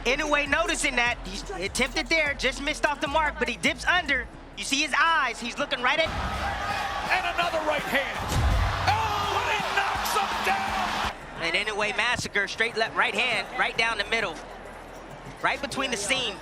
Inoue noticing that. He's attempted there, just missed off the mark, but he dips under. You see his eyes. He's looking right at... And another right hand. Oh, and he knocks him down. An Inoue massacre, straight left, right hand, right down the middle. Right between the seam.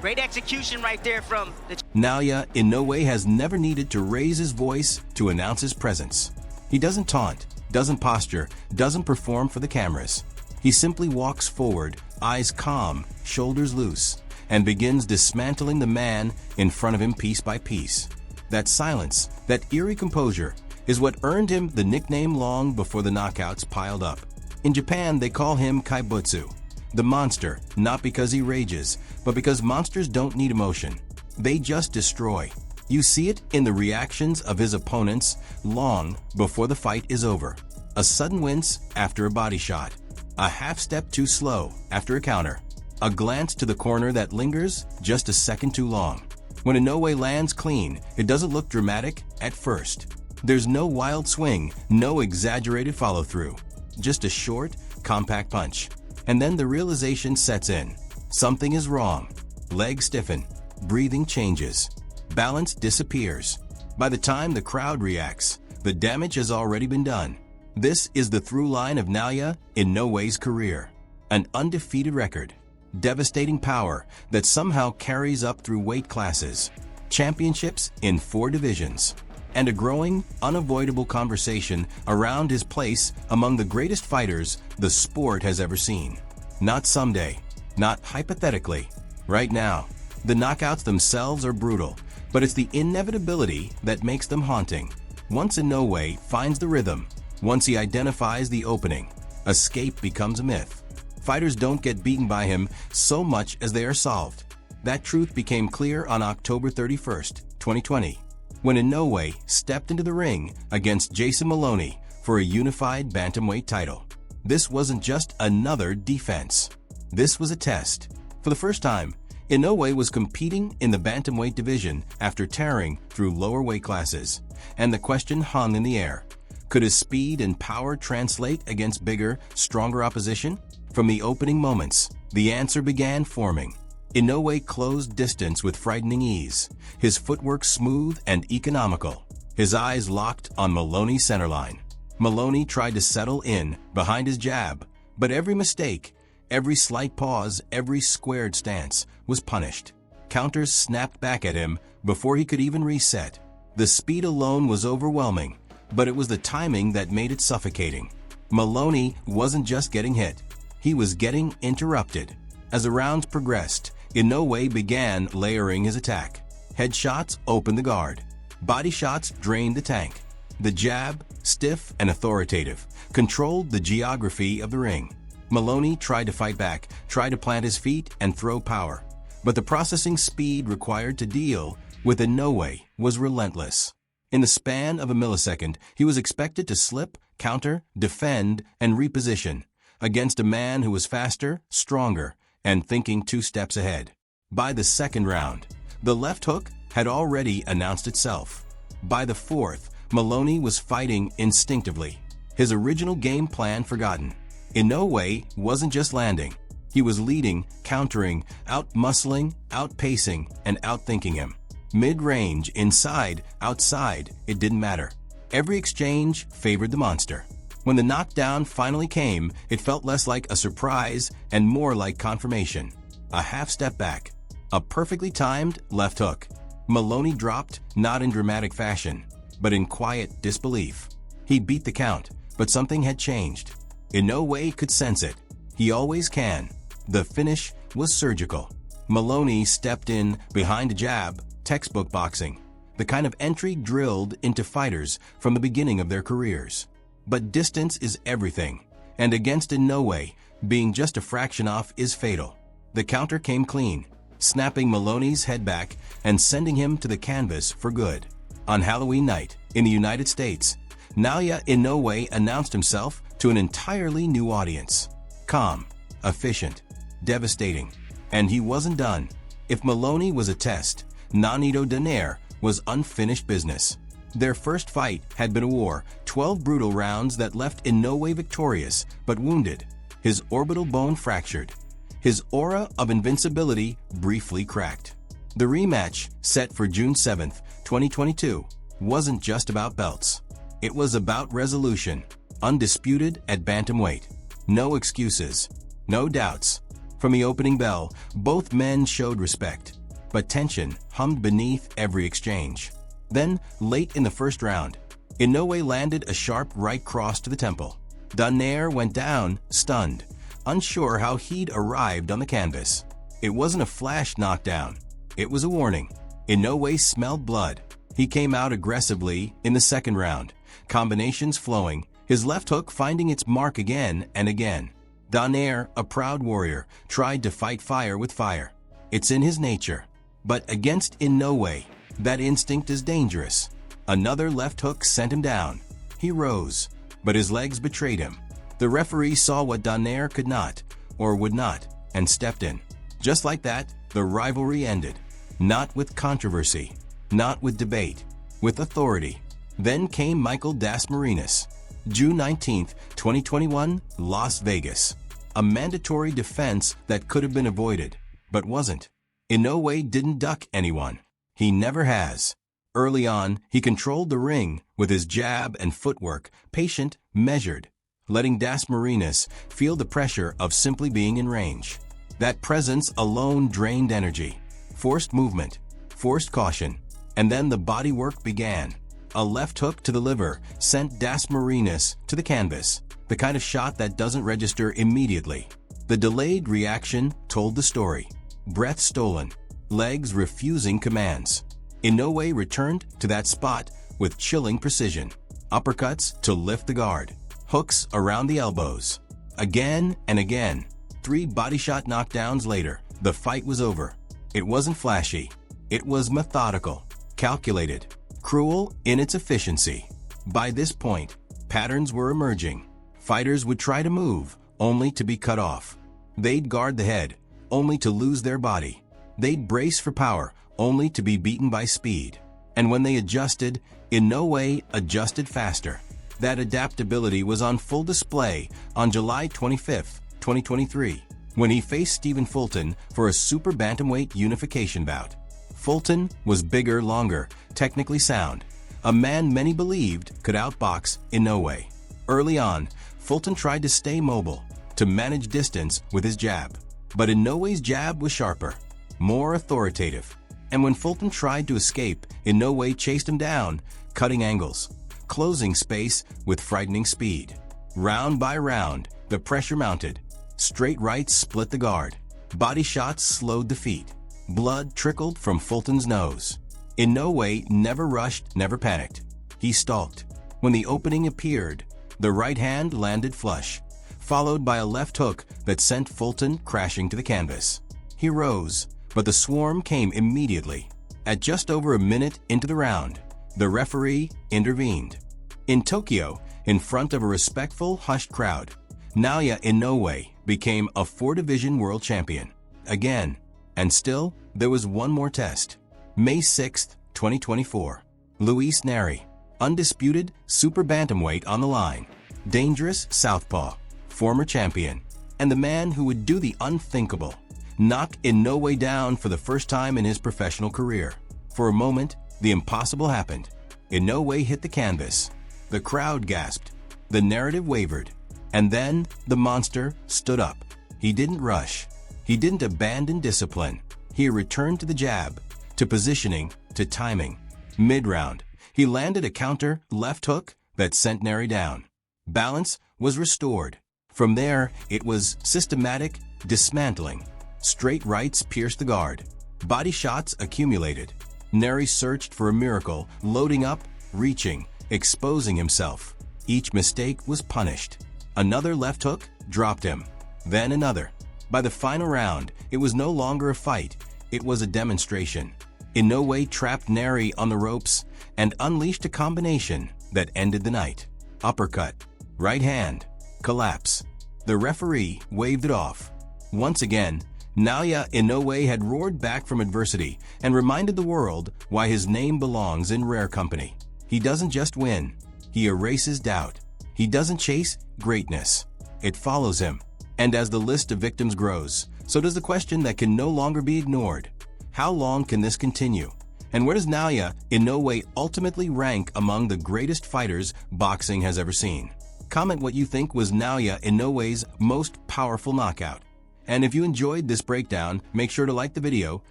Great execution right there from the... Naoya Inoue has never needed to raise his voice to announce his presence. He doesn't taunt, doesn't posture, doesn't perform for the cameras. He simply walks forward, eyes calm, shoulders loose, and begins dismantling the man in front of him piece by piece. That silence, that eerie composure, is what earned him the nickname long before the knockouts piled up. In Japan, they call him Kaibutsu, the monster, not because he rages, but because monsters don't need emotion. They just destroy. You see it in the reactions of his opponents long before the fight is over. A sudden wince after a body shot. A half step too slow after a counter. A glance to the corner that lingers just a second too long. When Inoue lands clean, it doesn't look dramatic at first. There's no wild swing, no exaggerated follow-through. Just a short, compact punch. And then the realization sets in. Something is wrong. Legs stiffen. Breathing changes. Balance disappears. By the time the crowd reacts, the damage has already been done. This is the through line of Naoya Inoue's career. An undefeated record. Devastating power that somehow carries up through weight classes. Championships in 4 divisions. And a growing, unavoidable conversation around his place among the greatest fighters the sport has ever seen. Not someday. Not hypothetically. Right now. The knockouts themselves are brutal, but it's the inevitability that makes them haunting. Once Inoue finds the rhythm, once he identifies the opening, escape becomes a myth. Fighters don't get beaten by him so much as they are solved. That truth became clear on October 31st, 2020, when Inoue stepped into the ring against Jason Maloney for a unified bantamweight title. This wasn't just another defense. This was a test. For the first time, Inoue was competing in the bantamweight division after tearing through lower weight classes, and the question hung in the air. Could his speed and power translate against bigger, stronger opposition? From the opening moments, the answer began forming. Inoue closed distance with frightening ease, his footwork smooth and economical, his eyes locked on Maloney's centerline. Maloney tried to settle in behind his jab, but every mistake, every slight pause, every squared stance was punished. Counters snapped back at him before he could even reset. The speed alone was overwhelming, but it was the timing that made it suffocating. Maloney wasn't just getting hit, he was getting interrupted. As the rounds progressed, Inoue began layering his attack. Headshots opened the guard. Body shots drained the tank. The jab, stiff and authoritative, controlled the geography of the ring. Maloney tried to fight back, tried to plant his feet and throw power. But the processing speed required to deal with Inoue was relentless. In the span of a millisecond, he was expected to slip, counter, defend, and reposition against a man who was faster, stronger, and thinking 2 steps ahead. By the second round, the left hook had already announced itself. By the 4th, Maloney was fighting instinctively, his original game plan forgotten. Inoue wasn't just landing. He was leading, countering, out-muscling, outpacing, and outthinking him. Mid-range, inside, outside, it didn't matter. Every exchange favored the monster. When the knockdown finally came, it felt less like a surprise and more like confirmation. A half step back. A perfectly timed left hook. Maloney dropped, not in dramatic fashion, but in quiet disbelief. He beat the count, but something had changed. Inoue could sense it. He always can. The finish was surgical. Maloney stepped in behind a jab, textbook boxing, the kind of entry drilled into fighters from the beginning of their careers. But distance is everything, and against Inoue, being just a fraction off is fatal. The counter came clean, snapping Maloney's head back and sending him to the canvas for good. On Halloween night, in the United States, Naoya Inoue announced himself to an entirely new audience. Calm, efficient, devastating. And he wasn't done. If Maloney was a test, Nonito Donaire was unfinished business. Their first fight had been a war, 12 brutal rounds that left Inoue victorious, but wounded, his orbital bone fractured. His aura of invincibility briefly cracked. The rematch, set for June 7, 2022, wasn't just about belts. It was about resolution, undisputed at bantamweight. No excuses, no doubts. From the opening bell, both men showed respect, but tension hummed beneath every exchange. Then, late in the first round, Inoue landed a sharp right cross to the temple. Donaire went down, stunned, unsure how he'd arrived on the canvas. It wasn't a flash knockdown. It was a warning. Inoue smelled blood. He came out aggressively in the second round, combinations flowing, his left hook finding its mark again and again. Donaire, a proud warrior, tried to fight fire with fire. It's in his nature. But against Inoue, that instinct is dangerous. Another left hook sent him down. He rose, but his legs betrayed him. The referee saw what Donaire could not, or would not, and stepped in. Just like that, the rivalry ended. Not with controversy, not with debate, with authority. Then came Michael Das Marinas. June 19, 2021, Las Vegas. A mandatory defense that could have been avoided, but wasn't. Inoue didn't duck anyone. He never has. Early on, he controlled the ring with his jab and footwork, patient, measured, letting Das Marinas feel the pressure of simply being in range. That presence alone drained energy, forced movement, forced caution, and then the bodywork began. A left hook to the liver sent Das Marinas to the canvas, the kind of shot that doesn't register immediately. The delayed reaction told the story. Breath stolen, legs refusing commands. Inoue returned to that spot with chilling precision. Uppercuts to lift the guard, hooks around the elbows. Again and again. 3 body shot knockdowns later, the fight was over. It wasn't flashy. It was methodical, calculated, cruel in its efficiency. By this point, patterns were emerging. Fighters would try to move, only to be cut off. They'd guard the head, only to lose their body. They'd brace for power, only to be beaten by speed. And when they adjusted, Inoue adjusted faster. That adaptability was on full display on July 25, 2023, when he faced Stephen Fulton for a super bantamweight unification bout. Fulton was bigger, longer, technically sound, a man many believed could outbox Inoue. Early on, Fulton tried to stay mobile, to manage distance with his jab. But Inoue's jab was sharper, more authoritative. And when Fulton tried to escape, Inoue chased him down, cutting angles, closing space with frightening speed. Round by round, the pressure mounted. Straight rights split the guard. Body shots slowed the feet. Blood trickled from Fulton's nose. Inoue never rushed, never panicked. He stalked. When the opening appeared, the right hand landed flush, followed by a left hook that sent Fulton crashing to the canvas. He rose, but the swarm came immediately. At just over a minute into the round, the referee intervened. In Tokyo, in front of a respectful, hushed crowd, Naoya Inoue became a 4-division world champion. Again. And still, there was one more test. May 6, 2024. Luis Nery, undisputed super bantamweight on the line. Dangerous southpaw, former champion, and the man who would do the unthinkable. Knock Inoue down for the first time in his professional career. For a moment, the impossible happened. Inoue hit the canvas. The crowd gasped. The narrative wavered. And then, the monster stood up. He didn't rush. He didn't abandon discipline. He returned to the jab, to positioning, to timing. Mid-round, he landed a counter left hook that sent Nery down. Balance was restored. From there, it was systematic dismantling. Straight rights pierced the guard. Body shots accumulated. Nery searched for a miracle, loading up, reaching, exposing himself. Each mistake was punished. Another left hook dropped him. Then another. By the final round, it was no longer a fight. It was a demonstration. Inoue trapped Nery on the ropes and unleashed a combination that ended the night. Uppercut. Right hand. Collapse. The referee waved it off. Once again, Naoya Inoue had roared back from adversity and reminded the world why his name belongs in rare company. He doesn't just win. He erases doubt. He doesn't chase greatness. It follows him. And as the list of victims grows, So does the question that can no longer be ignored. How long can this continue? And where does Naoya Inoue ultimately rank among the greatest fighters boxing has ever seen? Comment what you think was Naoya Inoue's most powerful knockout. And if you enjoyed this breakdown, make sure to like the video,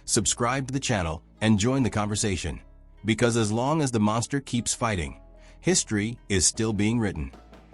subscribe to the channel, and join the conversation. Because as long as the monster keeps fighting, history is still being written.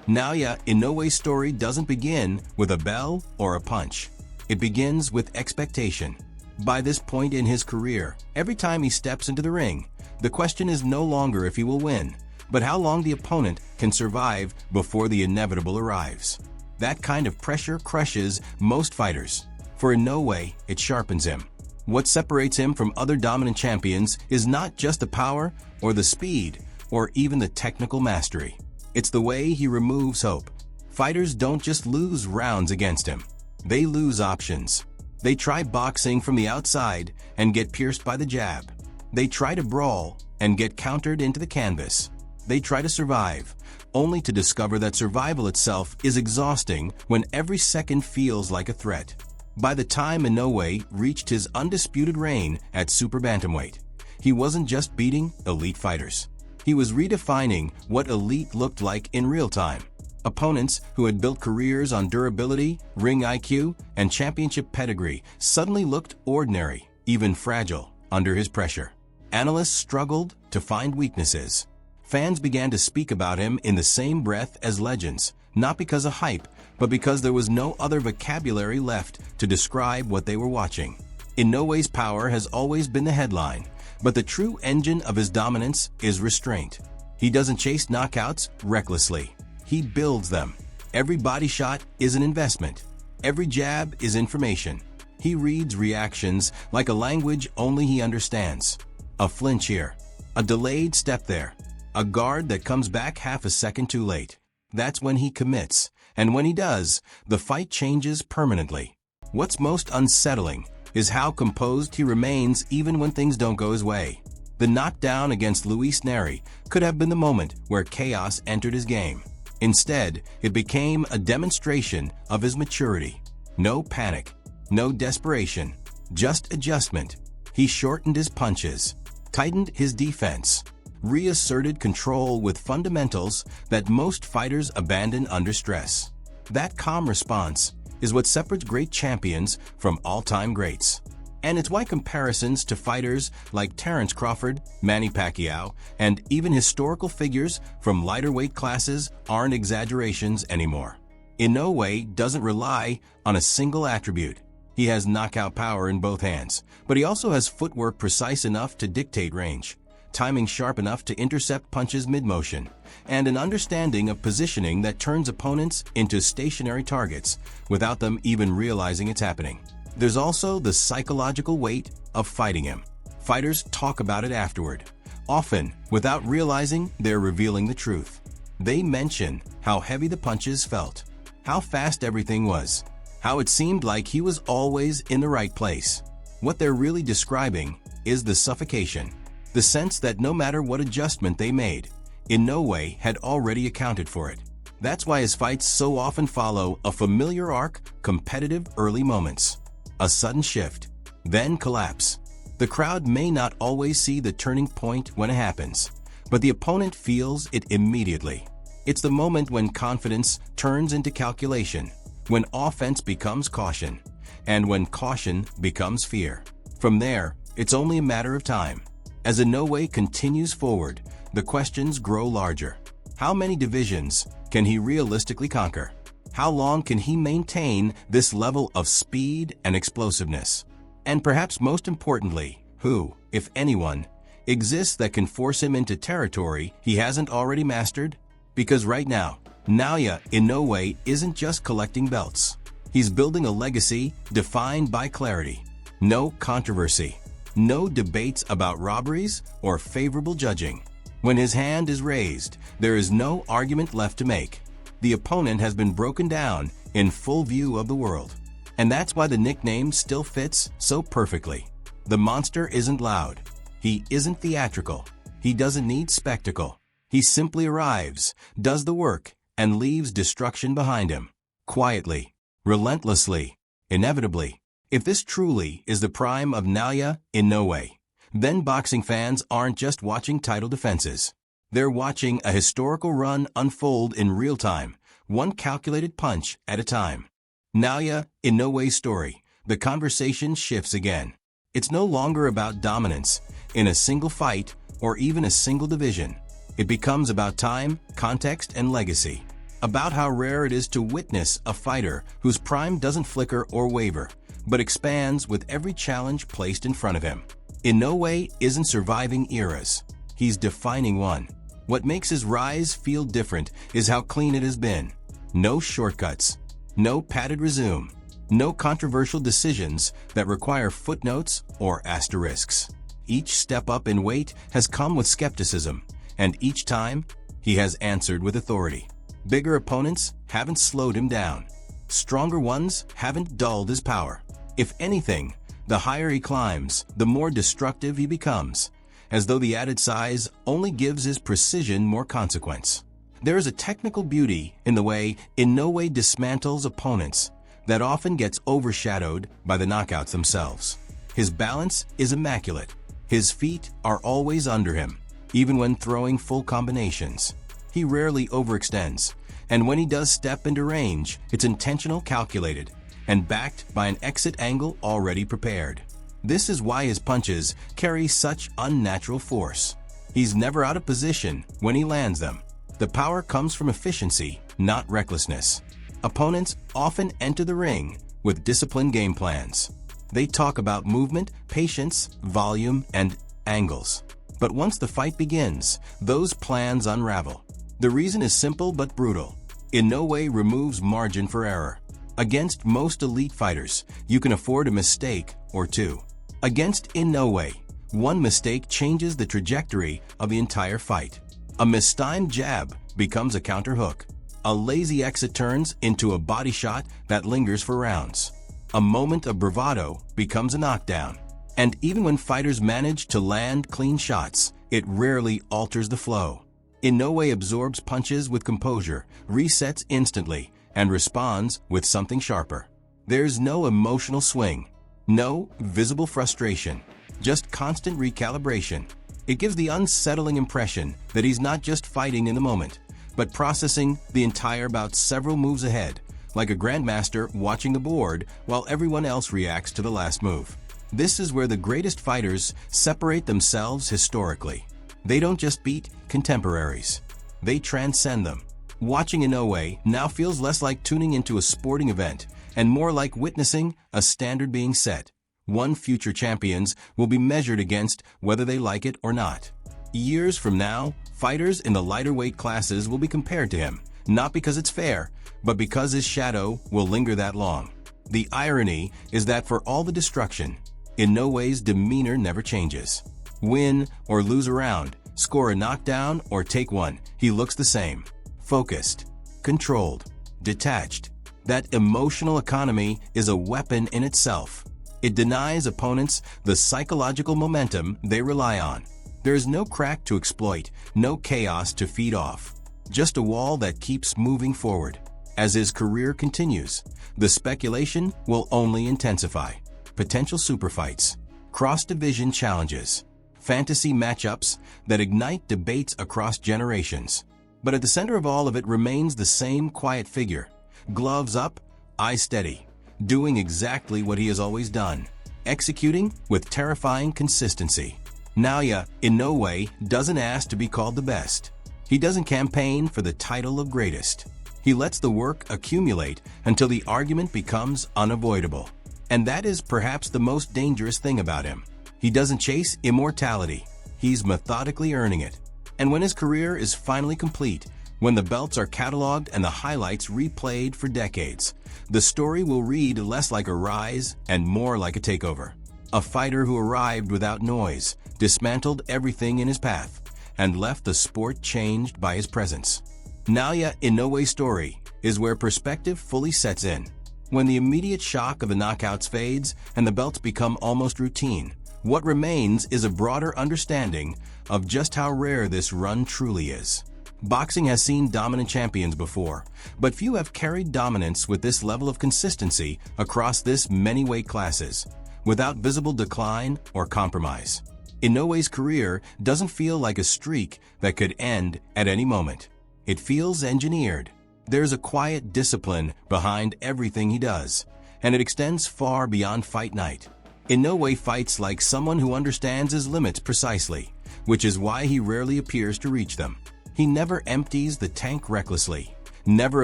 Naoya Inoue's story doesn't begin with a bell or a punch. It begins with expectation. By this point in his career, every time he steps into the ring, the question is no longer if he will win, but how long the opponent can survive before the inevitable arrives. That kind of pressure crushes most fighters. For Inoue, it sharpens him. What separates him from other dominant champions is not just the power or the speed or even the technical mastery. It's the way he removes hope. Fighters don't just lose rounds against him. They lose options. They try boxing from the outside and get pierced by the jab. They try to brawl and get countered into the canvas. They try to survive, only to discover that survival itself is exhausting when every second feels like a threat. By the time Inoue reached his undisputed reign at super bantamweight, he wasn't just beating elite fighters. He was redefining what elite looked like in real time. Opponents who had built careers on durability, ring IQ, and championship pedigree suddenly looked ordinary, even fragile, under his pressure. Analysts struggled to find weaknesses. Fans began to speak about him in the same breath as legends, not because of hype, but because there was no other vocabulary left to describe what they were watching. Inoue's power has always been the headline, but the true engine of his dominance is restraint. He doesn't chase knockouts recklessly. He builds them. Every body shot is an investment. Every jab is information. He reads reactions like a language only he understands. A flinch here, a delayed step there, a guard that comes back half a second too late. That's when he commits, and when he does, the fight changes permanently. What's most unsettling is how composed he remains even when things don't go his way. The knockdown against Luis Nery could have been the moment where chaos entered his game. Instead, it became a demonstration of his maturity. No panic, no desperation, just adjustment. He shortened his punches, tightened his defense, reasserted control with fundamentals that most fighters abandon under stress. That calm response is what separates great champions from all-time greats. And it's why comparisons to fighters like Terence Crawford, Manny Pacquiao, and even historical figures from lighter weight classes aren't exaggerations anymore. Inoue doesn't rely on a single attribute. He has knockout power in both hands, but he also has footwork precise enough to dictate range, timing sharp enough to intercept punches mid-motion, and an understanding of positioning that turns opponents into stationary targets without them even realizing it's happening. There's also the psychological weight of fighting him. Fighters talk about it afterward, often without realizing they're revealing the truth. They mention how heavy the punches felt, how fast everything was, how it seemed like he was always in the right place. What they're really describing is the suffocation, the sense that no matter what adjustment they made, Inoue had already accounted for it. That's why his fights so often follow a familiar arc, competitive early moments. A sudden shift, then collapse. The crowd may not always see the turning point when it happens, but the opponent feels it immediately. It's the moment when confidence turns into calculation, when offense becomes caution, and when caution becomes fear. From there, it's only a matter of time. As Inoue continues forward, the questions grow larger. How many divisions can he realistically conquer? How long can he maintain this level of speed and explosiveness? And perhaps most importantly, who, if anyone, exists that can force him into territory he hasn't already mastered? Because right now, Naoya Inoue isn't just collecting belts. He's building a legacy defined by clarity. No controversy. No debates about robberies or favorable judging. When his hand is raised, there is no argument left to make. The opponent has been broken down in full view of the world. And that's why the nickname still fits so perfectly. The monster isn't loud. He isn't theatrical. He doesn't need spectacle. He simply arrives, does the work, and leaves destruction behind him. Quietly, relentlessly, inevitably. If this truly is the prime of Naoya Inoue, then boxing fans aren't just watching title defenses. They're watching a historical run unfold in real time, one calculated punch at a time. Naoya Inoue's story, the conversation shifts again. It's no longer about dominance in a single fight or even a single division. It becomes about time, context, and legacy. About how rare it is to witness a fighter whose prime doesn't flicker or waver, but expands with every challenge placed in front of him. Inoue isn't surviving eras. He's defining one. What makes his rise feel different is how clean it has been. No shortcuts, no padded resume, no controversial decisions that require footnotes or asterisks. Each step up in weight has come with skepticism, and each time, he has answered with authority. Bigger opponents haven't slowed him down. Stronger ones haven't dulled his power. If anything, the higher he climbs, the more destructive he becomes, as though the added size only gives his precision more consequence. There is a technical beauty in the way Inoue dismantles opponents that often gets overshadowed by the knockouts themselves. His balance is immaculate. His feet are always under him, even when throwing full combinations. He rarely overextends, and when he does step into range, it's intentional, calculated, and backed by an exit angle already prepared. This is why his punches carry such unnatural force. He's never out of position when he lands them. The power comes from efficiency, not recklessness. Opponents often enter the ring with disciplined game plans. They talk about movement, patience, volume, and angles. But once the fight begins, those plans unravel. The reason is simple but brutal. Inoue removes margin for error. Against most elite fighters, you can afford a mistake or two. Against Inoue, one mistake changes the trajectory of the entire fight. A mistimed jab becomes a counter hook. A lazy exit turns into a body shot that lingers for rounds. A moment of bravado becomes a knockdown. And even when fighters manage to land clean shots, it rarely alters the flow. Inoue absorbs punches with composure, resets instantly, and responds with something sharper. There's no emotional swing, no visible frustration, just constant recalibration. It gives the unsettling impression that he's not just fighting in the moment, but processing the entire bout several moves ahead, like a grandmaster watching the board while everyone else reacts to the last move. This is where the greatest fighters separate themselves historically. They don't just beat contemporaries, they transcend them. Watching Inoue now feels less like tuning into a sporting event and more like witnessing a standard being set. One future champions will be measured against whether they like it or not. Years from now, fighters in the lighter weight classes will be compared to him, not because it's fair, but because his shadow will linger that long. The irony is that for all the destruction, Inoue's demeanor never changes. Win or lose a round, score a knockdown or take one, he looks the same. Focused, controlled, detached. That emotional economy is a weapon in itself. It denies opponents the psychological momentum they rely on. There is no crack to exploit, no chaos to feed off. Just a wall that keeps moving forward. As his career continues, the speculation will only intensify. Potential superfights, cross-division challenges, fantasy matchups that ignite debates across generations. But at the center of all of it remains the same quiet figure. Gloves up, eyes steady, doing exactly what he has always done, executing with terrifying consistency. Naoya Inoue doesn't ask to be called the best. He doesn't campaign for the title of greatest. He lets the work accumulate until the argument becomes unavoidable. And that is perhaps the most dangerous thing about him. He doesn't chase immortality. He's methodically earning it. And when his career is finally complete, when the belts are cataloged and the highlights replayed for decades, the story will read less like a rise and more like a takeover. A fighter who arrived without noise, dismantled everything in his path, and left the sport changed by his presence. Naoya Inoue's story is where perspective fully sets in. When the immediate shock of the knockouts fades and the belts become almost routine, what remains is a broader understanding of just how rare this run truly is. Boxing has seen dominant champions before, but few have carried dominance with this level of consistency across this many weight classes, without visible decline or compromise. Inoue's career doesn't feel like a streak that could end at any moment. It feels engineered. There's a quiet discipline behind everything he does, and it extends far beyond fight night. Inoue fights like someone who understands his limits precisely, which is why he rarely appears to reach them. He never empties the tank recklessly, never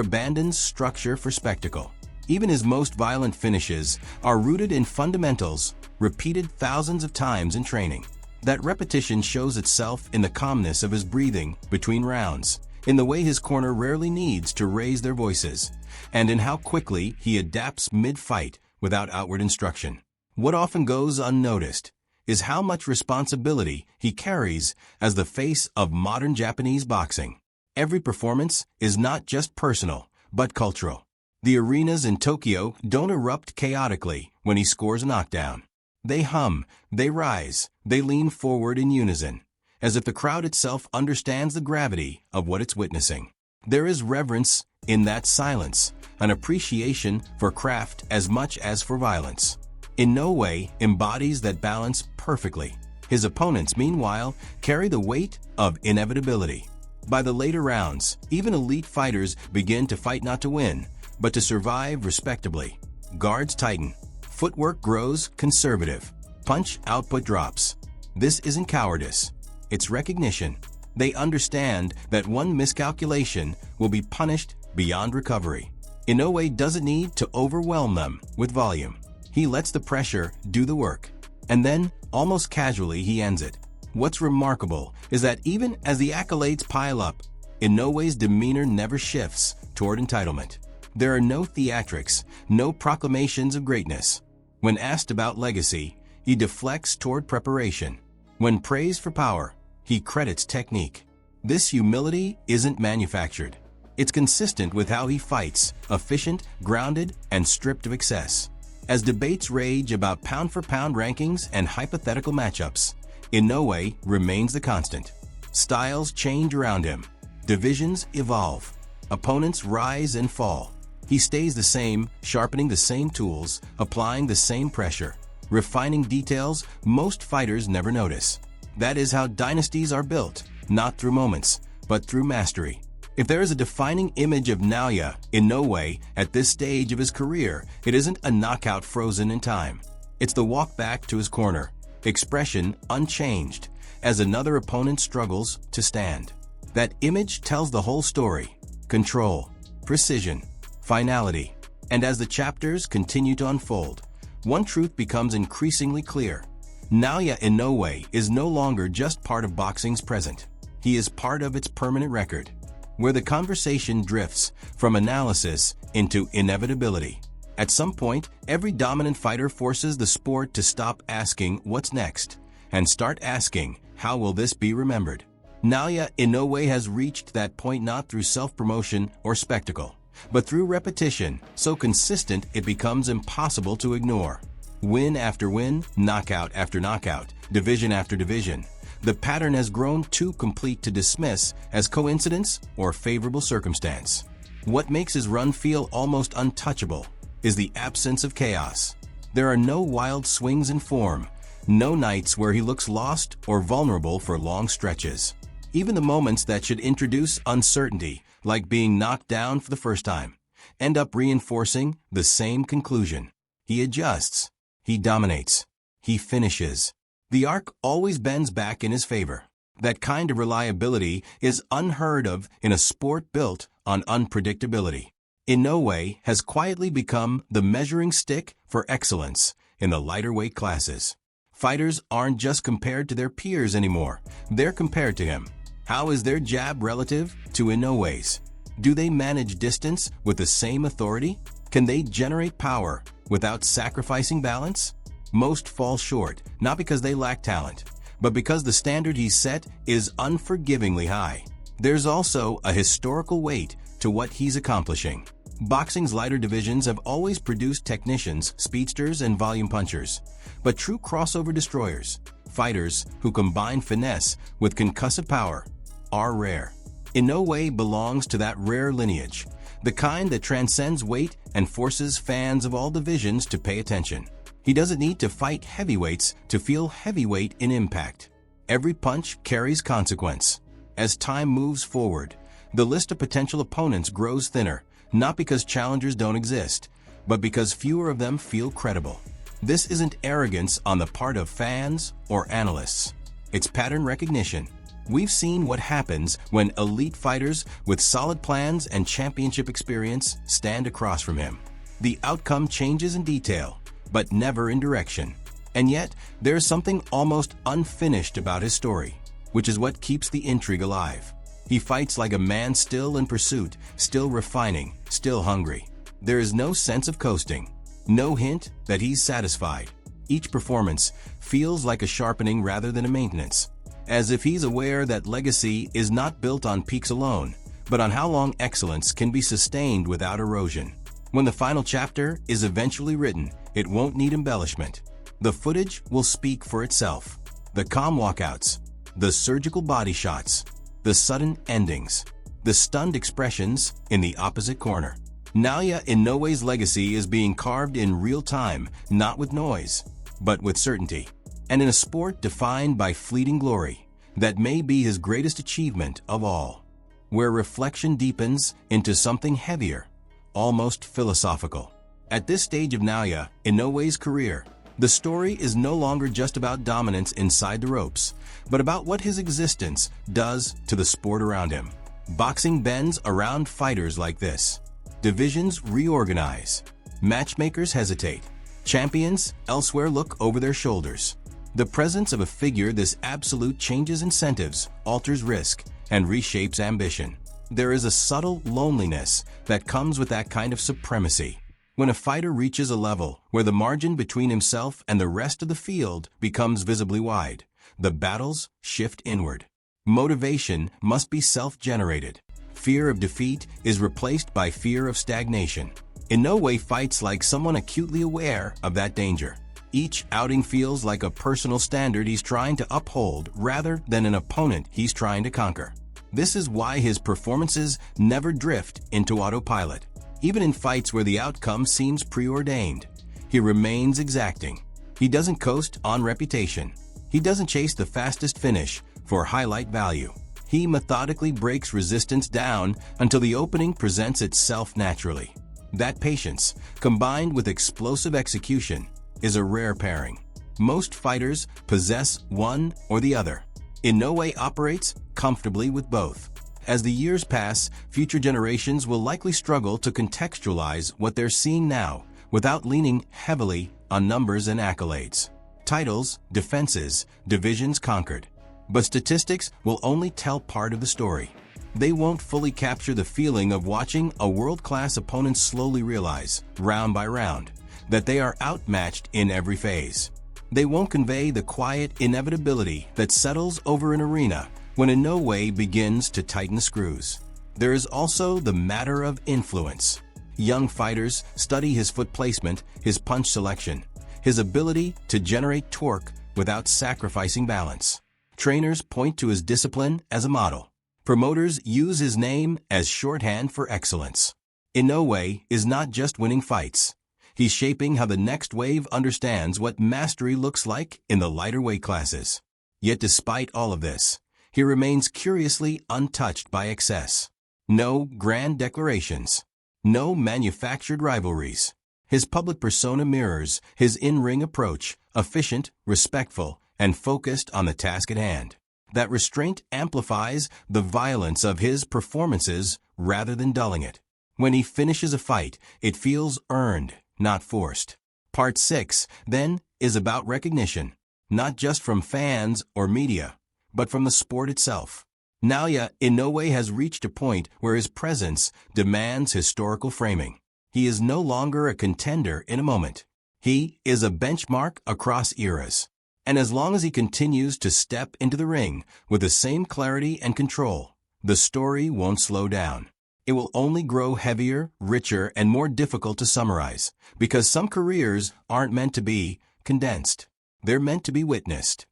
abandons structure for spectacle. Even his most violent finishes are rooted in fundamentals, repeated thousands of times in training. That repetition shows itself in the calmness of his breathing between rounds, in the way his corner rarely needs to raise their voices, and in how quickly he adapts mid-fight without outward instruction. What often goes unnoticed is how much responsibility he carries as the face of modern Japanese boxing. Every performance is not just personal, but cultural. The arenas in Tokyo don't erupt chaotically when he scores a knockdown. They hum, they rise, they lean forward in unison, as if the crowd itself understands the gravity of what it's witnessing. There is reverence in that silence, an appreciation for craft as much as for violence. Inoue embodies that balance perfectly. His opponents, meanwhile, carry the weight of inevitability. By the later rounds, even elite fighters begin to fight not to win, but to survive respectably. Guards tighten. Footwork grows conservative. Punch output drops. This isn't cowardice. It's recognition. They understand that one miscalculation will be punished beyond recovery. Inoue doesn't need to overwhelm them with volume. He lets the pressure do the work, and then, almost casually, he ends it. What's remarkable is that even as the accolades pile up, Inoue's demeanor never shifts toward entitlement. There are no theatrics, no proclamations of greatness. When asked about legacy, he deflects toward preparation. When praised for power, he credits technique. This humility isn't manufactured. It's consistent with how he fights, efficient, grounded, and stripped of excess. As debates rage about pound-for-pound rankings and hypothetical matchups, Inoue remains the constant. Styles change around him. Divisions evolve. Opponents rise and fall. He stays the same, sharpening the same tools, applying the same pressure, refining details most fighters never notice. That is how dynasties are built, not through moments, but through mastery. If there is a defining image of Naoya Inoue at this stage of his career, it isn't a knockout frozen in time. It's the walk back to his corner, expression unchanged, as another opponent struggles to stand. That image tells the whole story: control, precision, finality. And as the chapters continue to unfold, one truth becomes increasingly clear. Naoya Inoue is no longer just part of boxing's present. He is part of its permanent record, where the conversation drifts from analysis into inevitability. At some point, every dominant fighter forces the sport to stop asking what's next and start asking, how will this be remembered? Naoya Inoue has reached that point not through self-promotion or spectacle, but through repetition, so consistent it becomes impossible to ignore. Win after win, knockout after knockout, division after division. The pattern has grown too complete to dismiss as coincidence or favorable circumstance. What makes his run feel almost untouchable is the absence of chaos. There are no wild swings in form, no nights where he looks lost or vulnerable for long stretches. Even the moments that should introduce uncertainty, like being knocked down for the first time, end up reinforcing the same conclusion. He adjusts, he dominates, he finishes. The arc always bends back in his favor. That kind of reliability is unheard of in a sport built on unpredictability. Inoue has quietly become the measuring stick for excellence in the lighter weight classes. Fighters aren't just compared to their peers anymore, they're compared to him. How is their jab relative to Inoue's? Do they manage distance with the same authority? Can they generate power without sacrificing balance? Most fall short, not because they lack talent, but because the standard he's set is unforgivingly high. There's also a historical weight to what he's accomplishing. Boxing's lighter divisions have always produced technicians, speedsters, and volume punchers, but true crossover destroyers, fighters who combine finesse with concussive power, are rare. Inoue belongs to that rare lineage, the kind that transcends weight and forces fans of all divisions to pay attention. He doesn't need to fight heavyweights to feel heavyweight in impact. Every punch carries consequence. As time moves forward, the list of potential opponents grows thinner, not because challengers don't exist, but because fewer of them feel credible. This isn't arrogance on the part of fans or analysts. It's pattern recognition. We've seen what happens when elite fighters with solid plans and championship experience stand across from him. The outcome changes in detail, but never in direction. And yet, there's something almost unfinished about his story, which is what keeps the intrigue alive. He fights like a man still in pursuit, still refining, still hungry. There is no sense of coasting, no hint that he's satisfied. Each performance feels like a sharpening rather than a maintenance, as if he's aware that legacy is not built on peaks alone, but on how long excellence can be sustained without erosion. When the final chapter is eventually written, it won't need embellishment. The footage will speak for itself. The calm walkouts, the surgical body shots, the sudden endings, the stunned expressions in the opposite corner. Naoya Inoue's legacy is being carved in real time, not with noise, but with certainty. And in a sport defined by fleeting glory, that may be his greatest achievement of all, where reflection deepens into something heavier, almost philosophical. At this stage of Naoya Inoue's career, the story is no longer just about dominance inside the ropes, but about what his existence does to the sport around him. Boxing bends around fighters like this. Divisions reorganize. Matchmakers hesitate. Champions elsewhere look over their shoulders. The presence of a figure this absolute changes incentives, alters risk, and reshapes ambition. There is a subtle loneliness that comes with that kind of supremacy. When a fighter reaches a level where the margin between himself and the rest of the field becomes visibly wide, the battles shift inward. Motivation must be self-generated. Fear of defeat is replaced by fear of stagnation. Inoue fights like someone acutely aware of that danger. Each outing feels like a personal standard he's trying to uphold rather than an opponent he's trying to conquer. This is why his performances never drift into autopilot. Even in fights where the outcome seems preordained, he remains exacting. He doesn't coast on reputation. He doesn't chase the fastest finish for highlight value. He methodically breaks resistance down until the opening presents itself naturally. That patience, combined with explosive execution, is a rare pairing. Most fighters possess one or the other. Inoue operates comfortably with both. As the years pass, future generations will likely struggle to contextualize what they're seeing now without leaning heavily on numbers and accolades. Titles, defenses, divisions conquered. But statistics will only tell part of the story. They won't fully capture the feeling of watching a world-class opponent slowly realize, round by round, that they are outmatched in every phase. They won't convey the quiet inevitability that settles over an arena when Inoue begins to tighten the screws. There is also the matter of influence. Young fighters study his foot placement, his punch selection, his ability to generate torque without sacrificing balance. Trainers point to his discipline as a model. Promoters use his name as shorthand for excellence. Inoue is not just winning fights. He's shaping how the next wave understands what mastery looks like in the lighter weight classes. Yet despite all of this, he remains curiously untouched by excess. No grand declarations. No manufactured rivalries. His public persona mirrors his in-ring approach, efficient, respectful, and focused on the task at hand. That restraint amplifies the violence of his performances rather than dulling it. When he finishes a fight, it feels earned, not forced. Part 6, then, is about recognition, not just from fans or media, but from the sport itself. Naoya Inoue has reached a point where his presence demands historical framing. He is no longer a contender in a moment. He is a benchmark across eras. And as long as he continues to step into the ring with the same clarity and control, the story won't slow down. It will only grow heavier, richer, and more difficult to summarize, because some careers aren't meant to be condensed. They're meant to be witnessed.